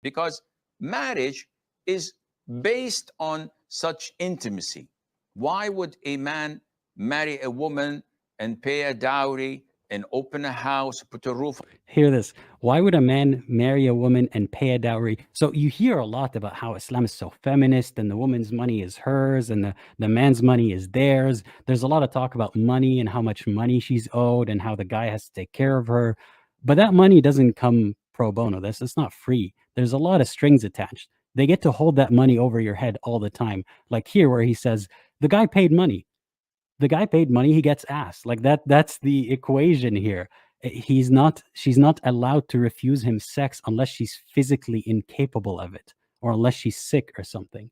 because marriage is based on such intimacy. Why would a man marry a woman and pay a dowry and open a house, put a roof? Hear this. Why would a man marry a woman and pay a dowry? So you hear a lot about how Islam is so feminist and the woman's money is hers and the man's money is theirs. There's a lot of talk about money and how much money she's owed and how the guy has to take care of her. But that money doesn't come pro bono. It's not free. There's a lot of strings attached. They get to hold that money over your head all the time. Like here where he says, the guy paid money. The guy paid money, he gets ass. Like that's the equation here. She's not allowed to refuse him sex unless she's physically incapable of it or unless she's sick or something.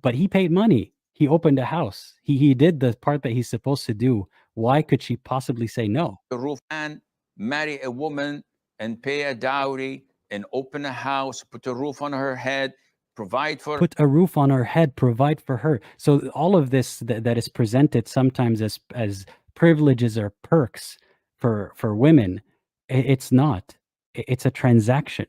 But he paid money. He opened a house. He did the part that he's supposed to do. Why could she possibly say no? The roof and marry a woman and pay a dowry and open a house, put a roof on her head, provide for put a roof on her head, provide for her. So all of this that is presented sometimes as privileges or perks for women, it's not. It's a transaction.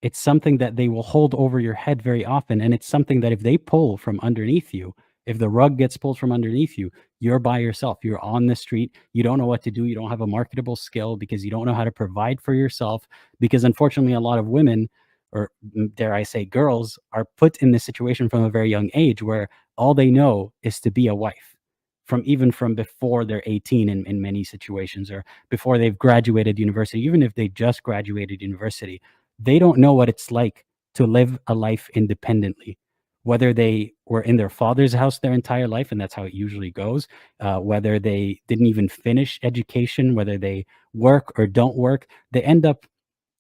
It's something that they will hold over your head very often, and it's something that if they pull from underneath you, if the rug gets pulled from underneath you, you're by yourself. You're on the street. You don't know what to do. You don't have a marketable skill because you don't know how to provide for yourself. Because unfortunately, a lot of women, or dare I say girls, are put in this situation from a very young age where all they know is to be a wife, even from before they're 18 in many situations, or before they've graduated university. Even if they just graduated university, they don't know what it's like to live a life independently, whether they were in their father's house their entire life, and that's how it usually goes, whether they didn't even finish education, whether they work or don't work, they end up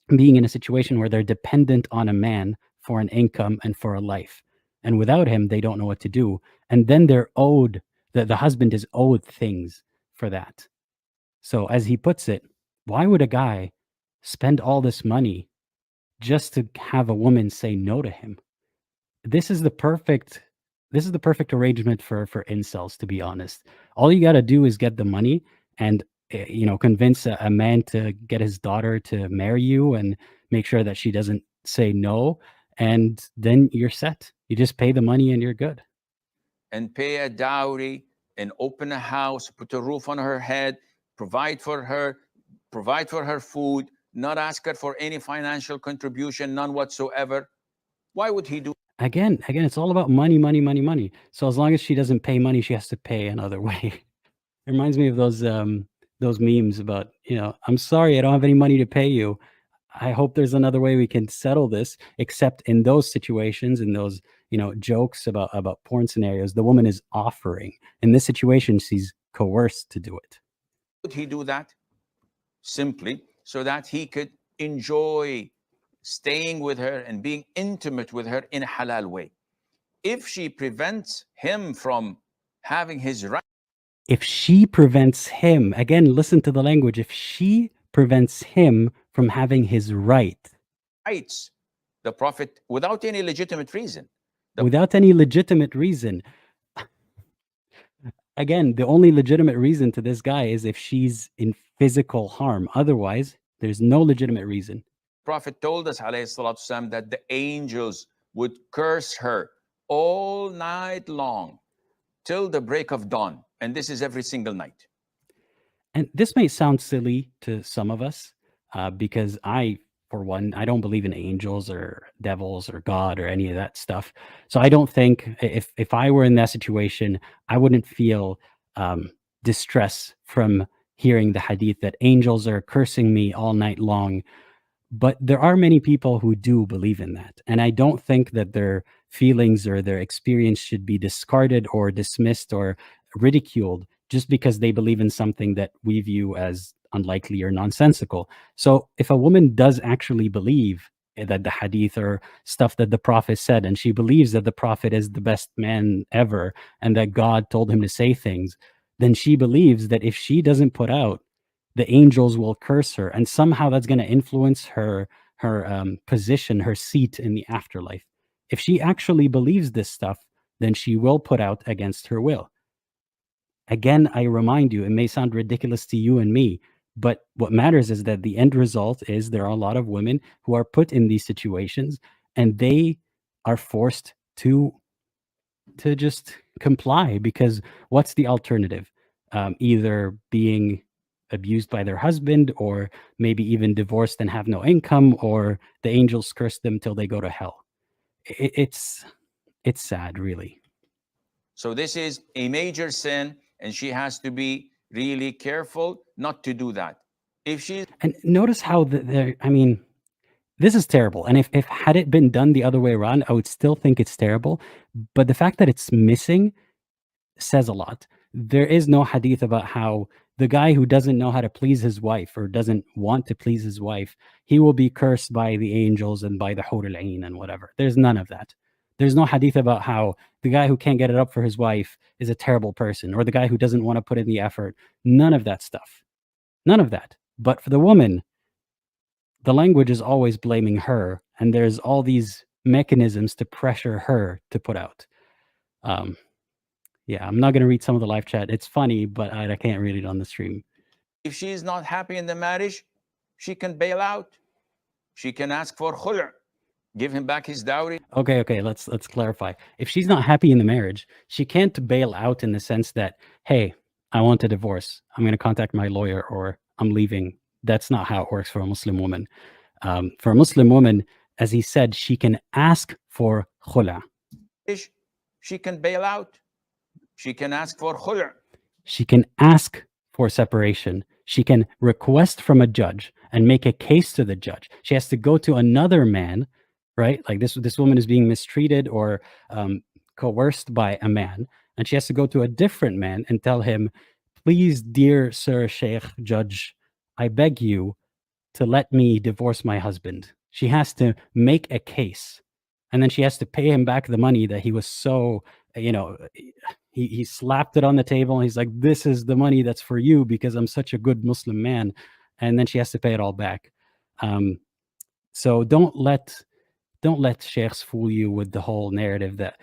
being in a situation where they're dependent on a man for an income and for a life. And without him, they don't know what to do. And then they're owed, the husband is owed things for that. So as he puts it, why would a guy spend all this money just to have a woman say no to him? This is the perfect arrangement for incels, to be honest. All you got to do is get the money and convince a man to get his daughter to marry you and make sure that she doesn't say no, and then you're set. You just pay the money and you're good. And pay a dowry and open a house, put a roof on her head, provide for her food, not ask her for any financial contribution, none whatsoever. Why would he do? Again, it's all about money, money, money, money. So as long as she doesn't pay money, she has to pay another way. It reminds me of those memes about, I'm sorry, I don't have any money to pay you. I hope there's another way we can settle this, except in those situations, in those, jokes about porn scenarios, the woman is offering. In this situation, she's coerced to do it. Would he do that? Simply so that he could enjoy staying with her and being intimate with her in a halal way. If she prevents him from having his right, if she prevents him, again, listen to the language, if she prevents him from having his rights, the Prophet, without any legitimate reason. Again, the only legitimate reason to this guy is if she's in physical harm. Otherwise, there's no legitimate reason. Prophet told us, والسلام, that the angels would curse her all night long till the break of dawn. And this is every single night. And this may sound silly to some of us, because for one, I don't believe in angels or devils or God or any of that stuff. So I don't think if I were in that situation, I wouldn't feel distress from hearing the hadith that angels are cursing me all night long. But there are many people who do believe in that. And I don't think that their feelings or their experience should be discarded or dismissed or ridiculed just because they believe in something that we view as unlikely or nonsensical. So if a woman does actually believe that the hadith or stuff that the Prophet said, and she believes that the Prophet is the best man ever and that God told him to say things, then she believes that if she doesn't put out, the angels will curse her, and somehow that's going to influence her position, her seat in the afterlife. If she actually believes this stuff, then she will put out against her will. Again, I remind you, it may sound ridiculous to you and me, But what matters is that the end result is there are a lot of women who are put in these situations, and they are forced to just comply, because what's the alternative? Either being abused by their husband, or maybe even divorced and have no income, or the angels curse them till they go to hell. It's sad, really. So this is a major sin, and she has to be really careful not to do that. If she's And notice how I mean, this is terrible. And if had it been done the other way around, I would still think it's terrible. But the fact that it's missing says a lot. There is no hadith about how the guy who doesn't know how to please his wife, or doesn't want to please his wife, he will be cursed by the angels and by the Hur al-Ain and whatever. There's none of that. There's no hadith about how the guy who can't get it up for his wife is a terrible person, or the guy who doesn't want to put in the effort. None of that stuff. None of that. But for the woman, the language is always blaming her, and there's all these mechanisms to pressure her to put out. Yeah, I'm not going to read some of the live chat. It's funny, but I can't read it on the stream. if she is not happy in the marriage, she can bail out. She can ask for khul', give him back his dowry. Okay, let's clarify. If she's not happy in the marriage, she can't bail out in the sense that, hey, I want a divorce. I'm going to contact my lawyer, or I'm leaving. That's not how it works for a Muslim woman. For a Muslim woman, as he said, she can ask for khula. She can bail out. She can ask for khul'. She can ask for separation. She can request from a judge and make a case to the judge. She has to go to another man, right? Like this woman is being mistreated or coerced by a man, and she has to go to a different man and tell him, please, dear Sir Sheikh Judge, I beg you to let me divorce my husband. She has to make a case, and then she has to pay him back the money that he was so, he slapped it on the table, and he's like, this is the money that's for you because I'm such a good Muslim man. And then she has to pay it all back. So don't let sheikhs fool you with the whole narrative that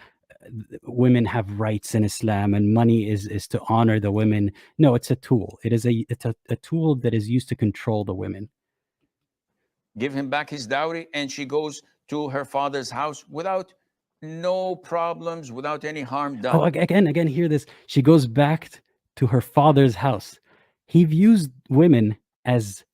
women have rights in Islam and money is to honor the women. No, it's a tool. It's a tool that is used to control the women. Give him back his dowry, and she goes to her father's house without no problems, without any harm done. Oh, again, hear this. She goes back to her father's house. He views women as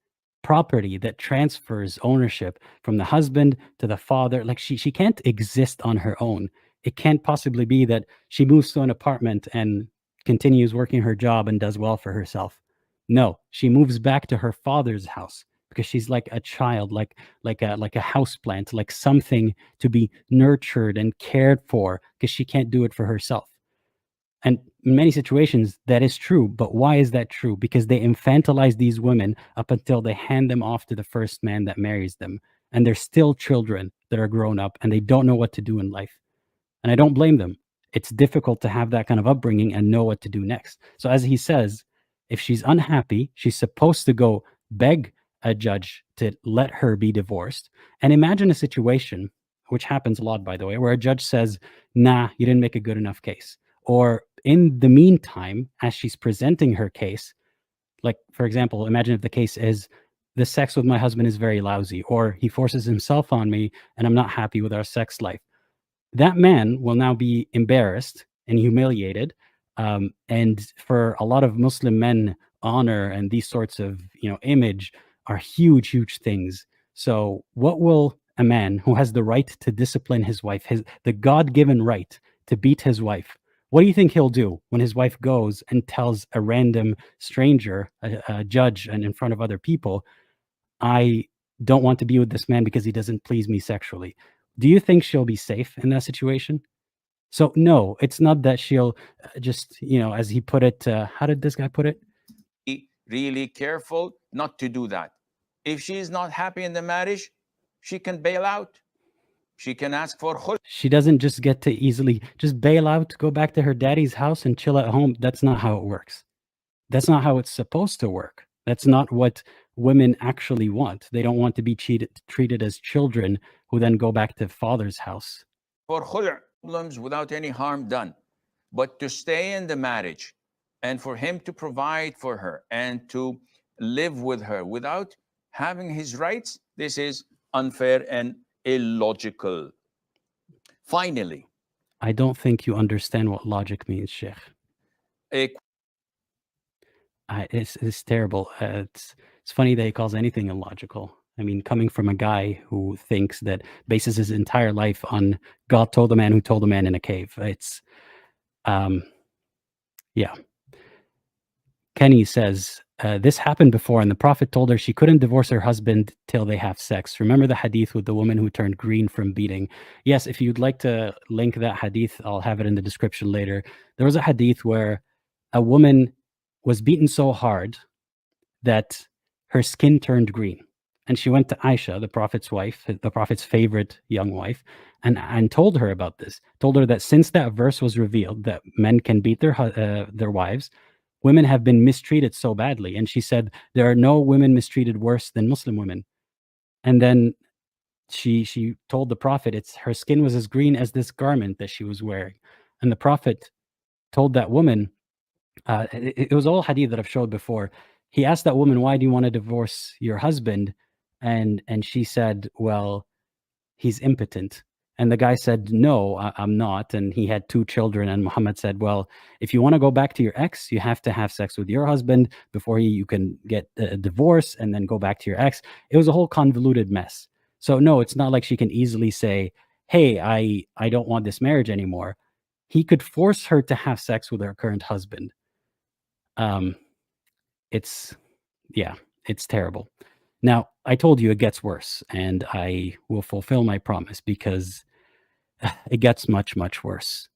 property that transfers ownership from the husband to the father. Like she can't exist on her own. It can't possibly be that she moves to an apartment and continues working her job and does well for herself. No, she moves back to her father's house because she's like a child, like a house plant, like something to be nurtured and cared for, because she can't do it for herself. And in many situations, that is true. But why is that true? Because they infantilize these women up until they hand them off to the first man that marries them. And they're still children that are grown up, and they don't know what to do in life. And I don't blame them. It's difficult to have that kind of upbringing and know what to do next. So as he says, if she's unhappy, she's supposed to go beg a judge to let her be divorced. And imagine a situation, which happens a lot, by the way, where a judge says, nah, you didn't make a good enough case. Or in the meantime, as she's presenting her case, like, for example, imagine if the case is, the sex with my husband is very lousy, or he forces himself on me and I'm not happy with our sex life. That man will now be embarrassed and humiliated. And for a lot of Muslim men, honor and these sorts of, image are huge, huge things. So what will a man who has the right to discipline his wife, the God-given right to beat his wife, what do you think he'll do when his wife goes and tells a random stranger, a judge, and in front of other people, I don't want to be with this man because he doesn't please me sexually? Do you think she'll be safe in that situation? So no, it's not that she'll just, as he put it, how did this guy put it? Be really careful not to do that. If she is not happy in the marriage, she can bail out. She can ask for khul'. She doesn't just get to easily just bail out, go back to her daddy's house and chill at home. That's not how it works. That's not how it's supposed to work. That's not what women actually want. They don't want to be treated as children who then go back to father's house. For khul' problems without any harm done. But to stay in the marriage and for him to provide for her and to live with her without having his rights, this is unfair and illogical. Finally, I don't think you understand what logic means, Sheikh. a It's terrible. It's funny that he calls anything illogical. I mean, coming from a guy who thinks that bases his entire life on God told the man who told the man in a cave. It's yeah. Kenny says, this happened before, and the Prophet told her she couldn't divorce her husband till they have sex. Remember the hadith with the woman who turned green from beating? Yes, if you'd like to link that hadith, I'll have it in the description later. There was a hadith where a woman was beaten so hard that her skin turned green. And she went to Aisha, the Prophet's wife, the Prophet's favorite young wife, and told her about this. Told her that since that verse was revealed, that men can beat their wives, women have been mistreated so badly. And she said, there are no women mistreated worse than Muslim women. And then she told the Prophet her skin was as green as this garment that she was wearing. And the Prophet told that woman, it was all hadith that I've showed before. He asked that woman, why do you want to divorce your husband? And she said, well, he's impotent. And the guy said, no, I'm not. And he had 2 children. And Muhammad said, well, if you want to go back to your ex, you have to have sex with your husband before you can get a divorce and then go back to your ex. It was a whole convoluted mess. So no, it's not like she can easily say, hey, I don't want this marriage anymore. He could force her to have sex with her current husband. It's terrible. Now, I told you it gets worse, and I will fulfill my promise because it gets much, much worse.